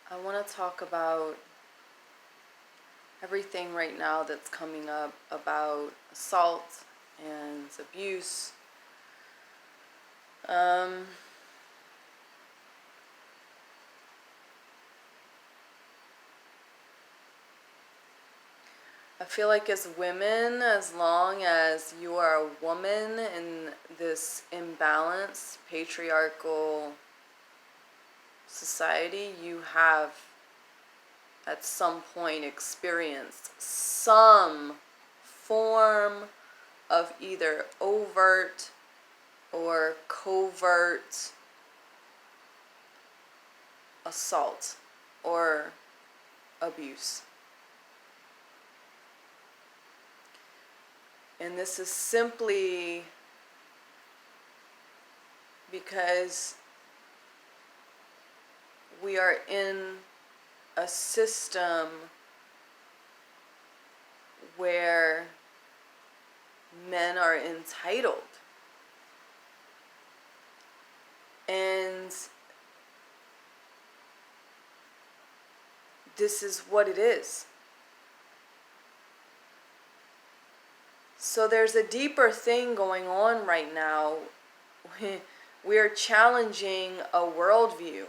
I want to talk about everything right now that's coming up about assault and abuse. Um, I feel like as women, as long as you are a woman in this imbalanced, patriarchal society, you have at some point experienced some form of either overt or covert assault or abuse. And this is simply because we are in a system where men are entitled. And this is what it is. So there's a deeper thing going on right now. We are challenging a worldview.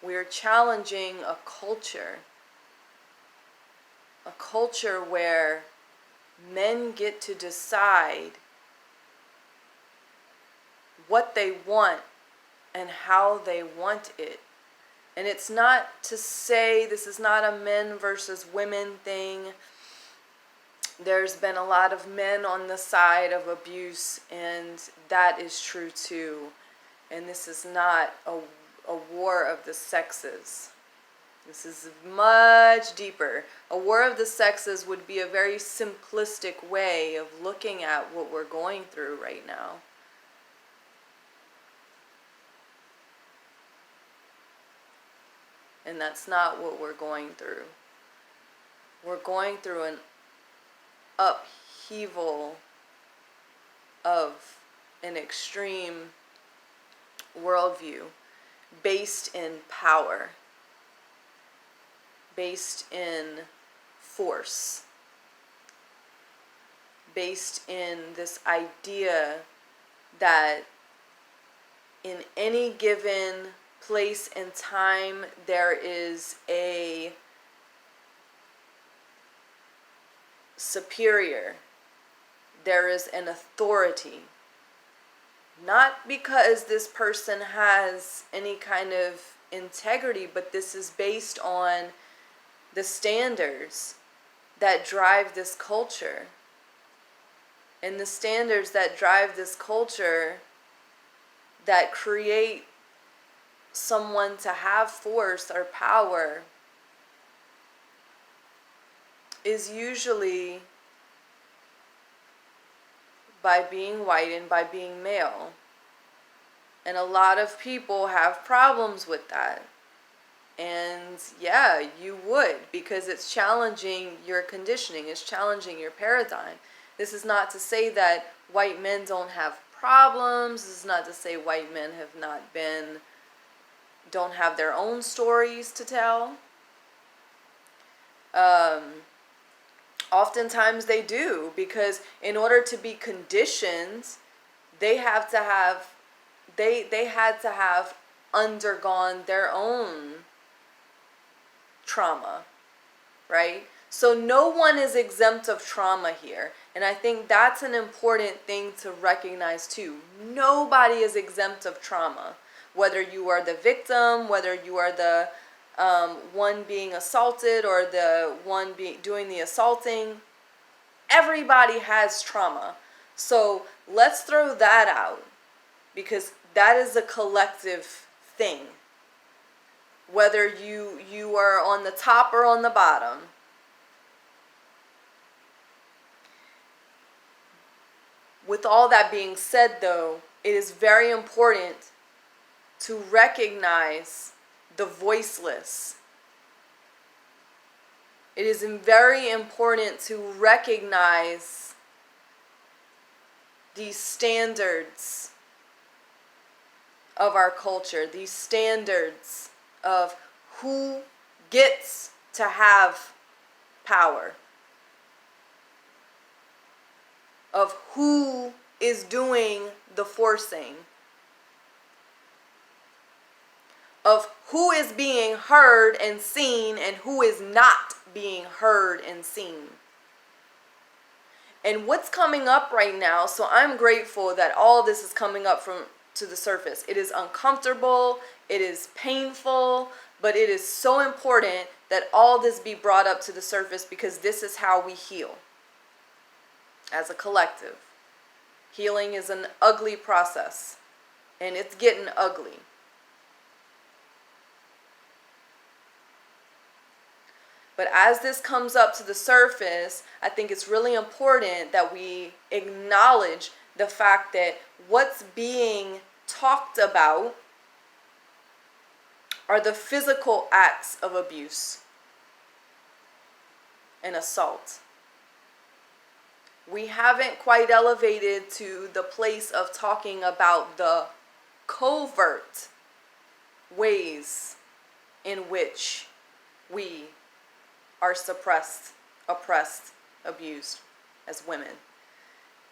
We are challenging a culture where men get to decide what they want and how they want it. And it's not to say this is not a men versus women thing. There's been a lot of men on the side of abuse, and that is true too. And this is not a war of the sexes. This is much deeper. A war of the sexes would be a very simplistic way of looking at what we're going through right now. And that's not what we're going through. We're going through an upheaval of an extreme worldview based in power, based in force, based in this idea that in any given place and time there is a superior, there is an authority. Not because this person has any kind of integrity, but this is based on the standards that drive this culture. And the standards that drive this culture that create someone to have force or power is usually by being white and by being male. And a lot of people have problems with that. And yeah, you would, because it's challenging your conditioning, it's challenging your paradigm. This is not to say that white men don't have problems. This is not to say white men don't have their own stories to tell. Oftentimes they do, because in order to be conditioned, they had to have undergone their own trauma, right? So no one is exempt of trauma here. And I think that's an important thing to recognize too. Nobody is exempt of trauma. Whether you are the victim, whether you are the one being assaulted or the one doing the assaulting, everybody has trauma. So let's throw that out, because that is a collective thing. Whether you are on the top or on the bottom. With all that being said, though, it is very important to recognize the voiceless. It is very important to recognize these standards of our culture, these standards of who gets to have power, of who is doing the forcing, of who is being heard and seen and who is not being heard and seen. And what's coming up right now, so I'm grateful that all this is coming up to the surface. It is uncomfortable, it is painful, but it is so important that all this be brought up to the surface, because this is how we heal as a collective. Healing is an ugly process, and it's getting ugly. But as this comes up to the surface, I think it's really important that we acknowledge the fact that what's being talked about are the physical acts of abuse and assault. We haven't quite elevated to the place of talking about the covert ways in which we are suppressed, oppressed, abused as women.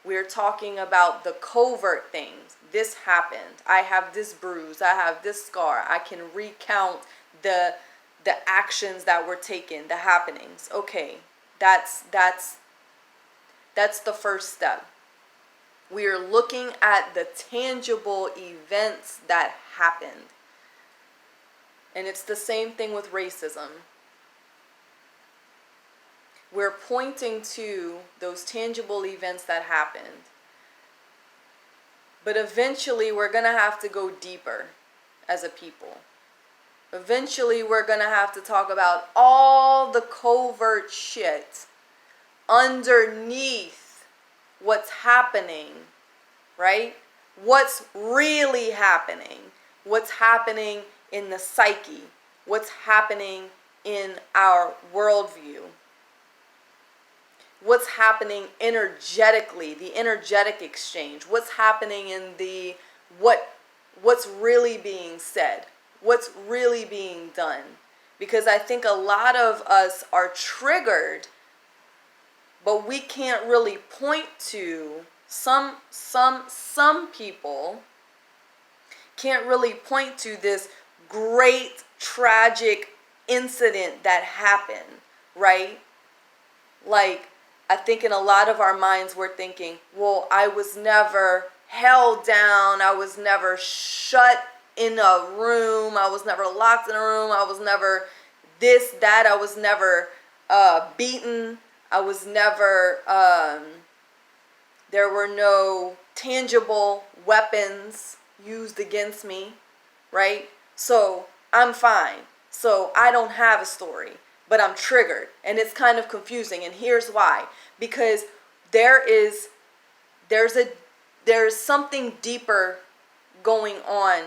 We're talking about the covert things. This happened. I have this bruise. I have this scar. I can recount the actions that were taken, the happenings. Okay, that's the first step. We are looking at the tangible events that happened. And it's the same thing with racism. We're pointing to those tangible events that happened. But eventually we're going to have to go deeper as a people. Eventually we're going to have to talk about all the covert shit underneath what's happening, right? What's really happening? What's happening in the psyche? What's happening in our worldview? What's happening energetically, the energetic exchange? What's happening in the what's really being said? What's really being done? Because I think a lot of us are triggered, but we can't really point to some people can't really point to this great tragic incident that happened, right? Like, I think in a lot of our minds we're thinking, well, I was never held down, I was never shut in a room, I was never locked in a room, I was never this, that, I was never beaten, I was never, there were no tangible weapons used against me, right? So I'm fine. So I don't have a story, but I'm triggered, and it's kind of confusing. And here's why: because there's something deeper going on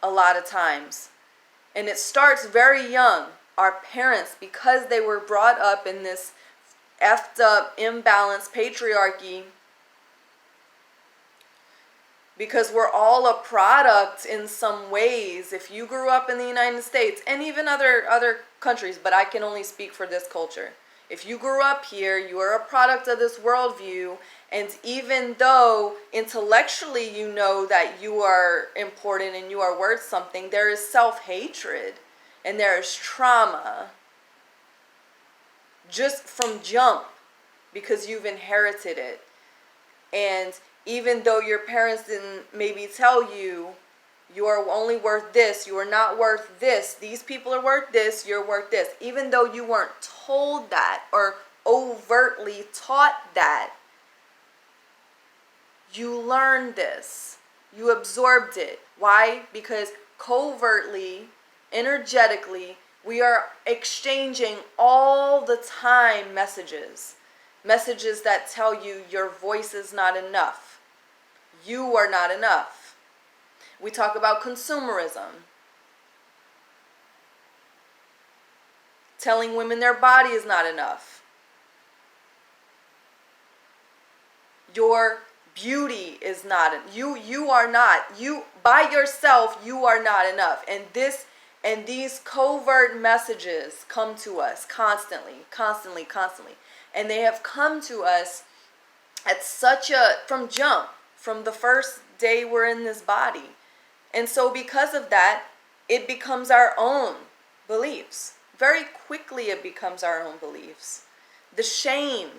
a lot of times, and it starts very young. Our parents, because they were brought up in this effed up, imbalanced patriarchy, because we're all a product in some ways. If you grew up in the United States, and even other countries, but I can only speak for this culture. If you grew up here, you are a product of this worldview, and even though intellectually you know that you are important and you are worth something, there is self-hatred and there is trauma just from jump, because you've inherited it. And even though your parents didn't maybe tell you, you are only worth this, you are not worth this, these people are worth this, you're worth this. Even though you weren't told that or overtly taught that, you learned this. You absorbed it. Why? Because covertly, energetically, we are exchanging all the time messages. Messages that tell you your voice is not enough. You are not enough. We talk about consumerism. Telling women their body is not enough. Your beauty is not, you are not, you by yourself, you are not enough. And And these covert messages come to us constantly, constantly, constantly. And they have come to us at from jump, from the first day we're in this body. And so because of that, it becomes our own beliefs. Very quickly it becomes our own beliefs. The shame,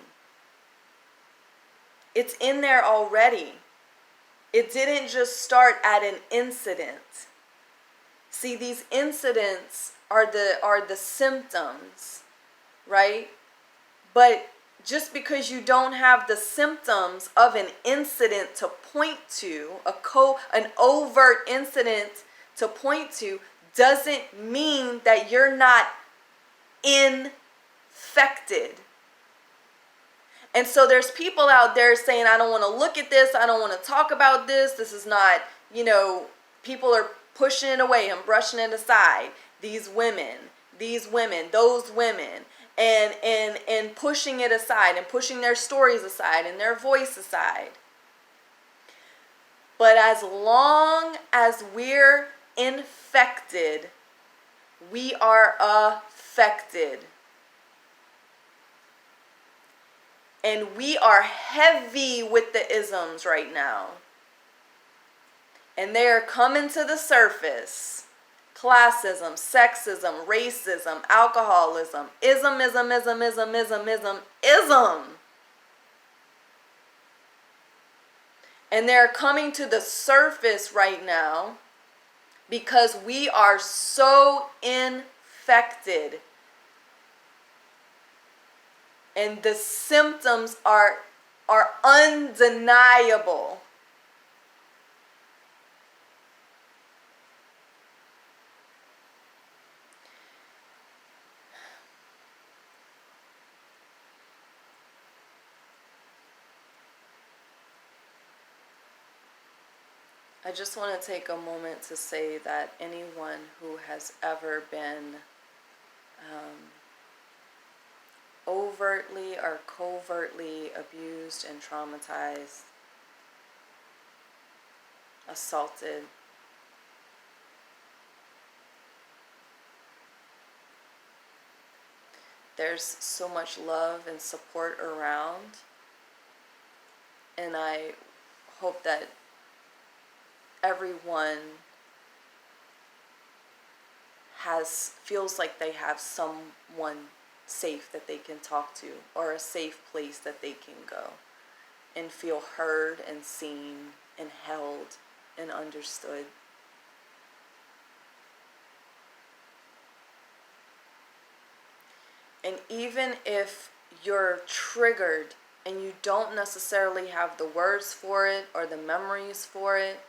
it's in there already. It didn't just start at an incident. See, these incidents are the symptoms, right? But just because you don't have the symptoms of an incident to point to, an overt incident to point to, doesn't mean that you're not infected. And so there's people out there saying, I don't want to look at this, I don't want to talk about this, this is not, people are pushing it away and brushing it aside. These women, those women, and pushing it aside and pushing their stories aside and their voice aside. But as long as we're infected, we are affected. And we are heavy with the isms right now. And they are coming to the surface. Classism, sexism, racism, alcoholism, ism. And they're coming to the surface right now because we are so infected. And the symptoms are undeniable. I just want to take a moment to say that anyone who has ever been overtly or covertly abused and traumatized, assaulted, there's so much love and support around, and I hope that everyone feels like they have someone safe that they can talk to, or a safe place that they can go and feel heard and seen and held and understood. And even if you're triggered and you don't necessarily have the words for it or the memories for it,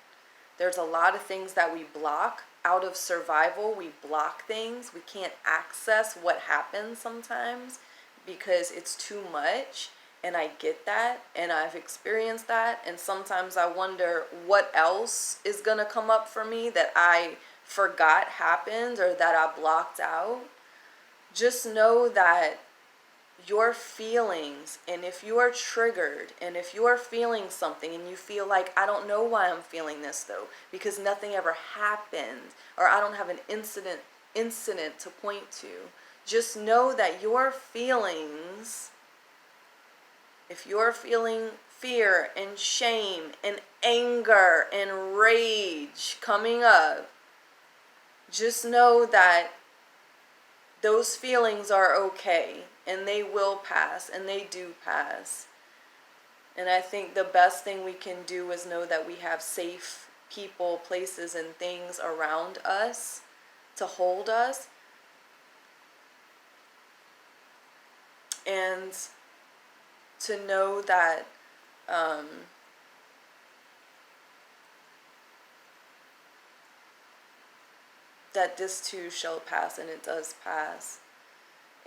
there's a lot of things that we block. Out of survival, we block things. We can't access what happens sometimes because it's too much. And I get that, and I've experienced that. And sometimes I wonder what else is going to come up for me that I forgot happened or that I blocked out. Just know that your feelings, and if you are triggered, and if you are feeling something and you feel like, I don't know why I'm feeling this though, because nothing ever happened, or I don't have an incident to point to, just know that your feelings, if you're feeling fear and shame and anger and rage coming up, just know that those feelings are okay, and they will pass, and they do pass. And I think the best thing we can do is know that we have safe people, places, and things around us to hold us. And to know that that this too shall pass, and it does pass.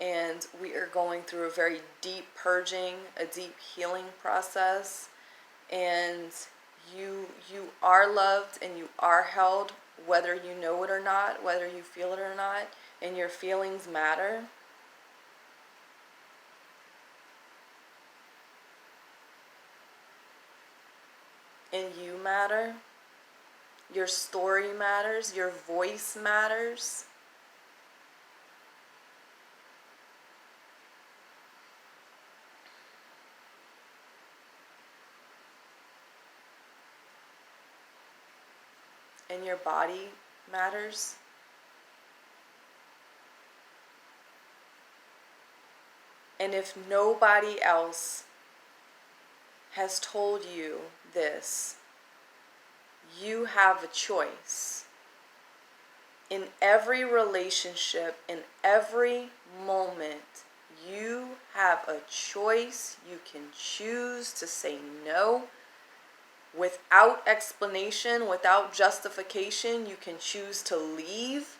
And we are going through a very deep purging, a deep healing process. And you are loved and you are held, whether you know it or not, whether you feel it or not, and your feelings matter. And you matter. Your story matters. Your voice matters. and your body matters. And if nobody else has told you this, you have a choice. In every relationship, in every moment, you have a choice. You can choose to say no without explanation, without justification. You can choose to leave.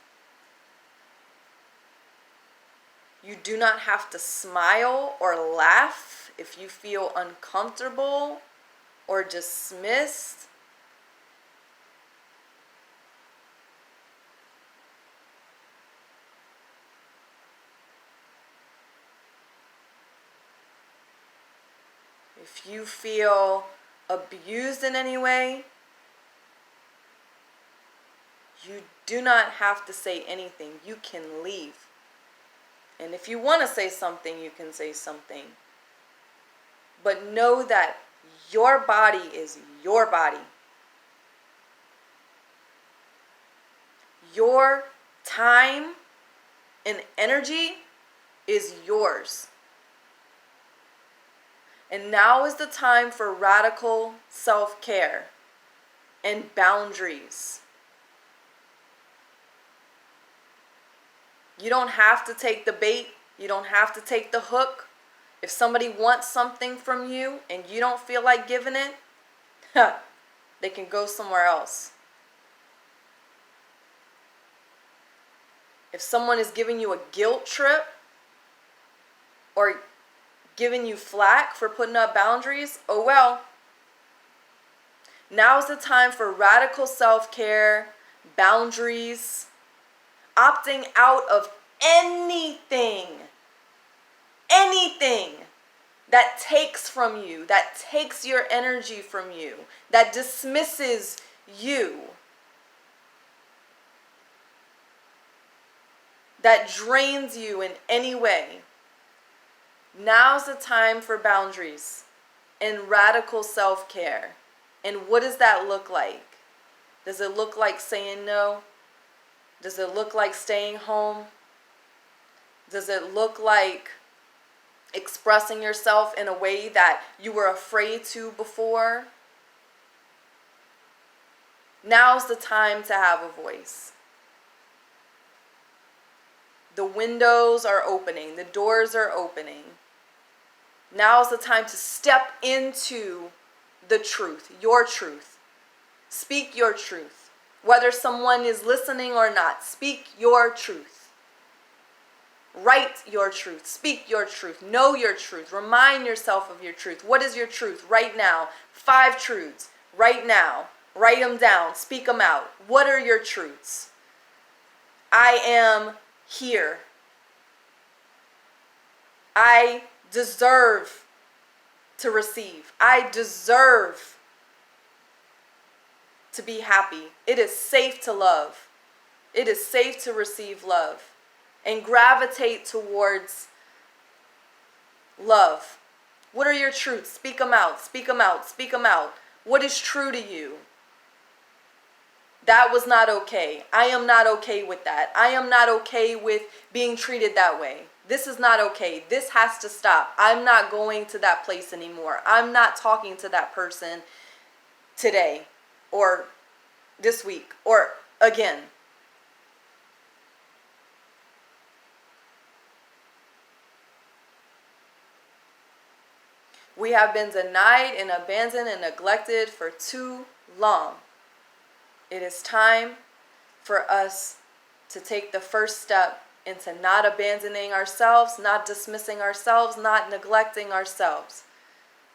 You do not have to smile or laugh if you feel uncomfortable or dismissed. If you feel abused in any way, you do not have to say anything. You can leave. And if you want to say something, you can say something. But know that your body is your body. Your time and energy is yours. And now is the time for radical self-care and boundaries. You don't have to take the bait. You don't have to take the hook. If somebody wants something from you and you don't feel like giving it, they can go somewhere else. If someone is giving you a guilt trip or giving you flack for putting up boundaries, oh well. Now's the time for radical self-care, boundaries, opting out of anything that takes from you, that takes your energy from you, that dismisses you, that drains you in any way. Now's the time for boundaries and radical self-care. And what does that look like? Does it look like saying no? Does it look like staying home? Does it look like expressing yourself in a way that you were afraid to before? Now's the time to have a voice. The windows are opening. The doors are opening. Now's the time to step into the truth, your truth. Speak your truth. Whether someone is listening or not, speak your truth. Write your truth. Speak your truth. Know your truth. Remind yourself of your truth. What is your truth right now? 5 truths right now. Write them down. Speak them out. What are your truths? I am here. I deserve to receive. I deserve to be happy. It is safe to love. It is safe to receive love and gravitate towards love. What are your truths? Speak them out. Speak them out. Speak them out. What is true to you? That was not okay. I am not okay with that. I am not okay with being treated that way. This is not okay. This has to stop. I'm not going to that place anymore. I'm not talking to that person today or this week or again. We have been denied and abandoned and neglected for too long. It is time for us to take the first step into not abandoning ourselves, not dismissing ourselves, not neglecting ourselves.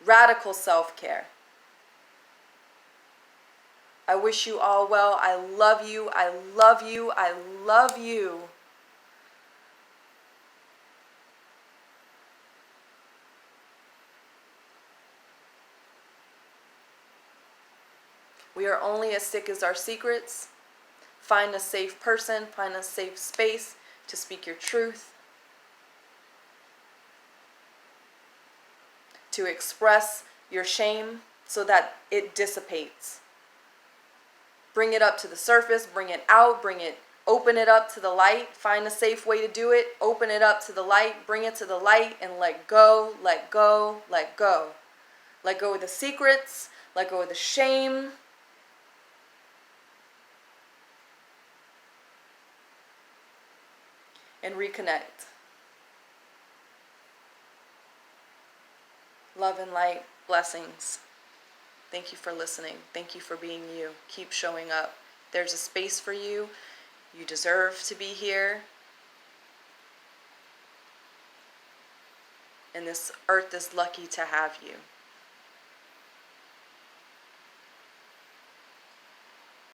Radical self-care. I wish you all well. I love you. I love you. I love you. We are only as sick as our secrets. Find a safe person, find a safe space to speak your truth, to express your shame so that it dissipates. Bring it up to the surface, bring it out, open it up to the light. Find a safe way to do it. Open it up to the light, bring it to the light, and let go, let go, let go. Let go of the secrets, let go of the shame. And reconnect. Love and light, blessings. Thank you for listening. Thank you for being you. Keep showing up. There's a space for you. You deserve to be here. And this earth is lucky to have you.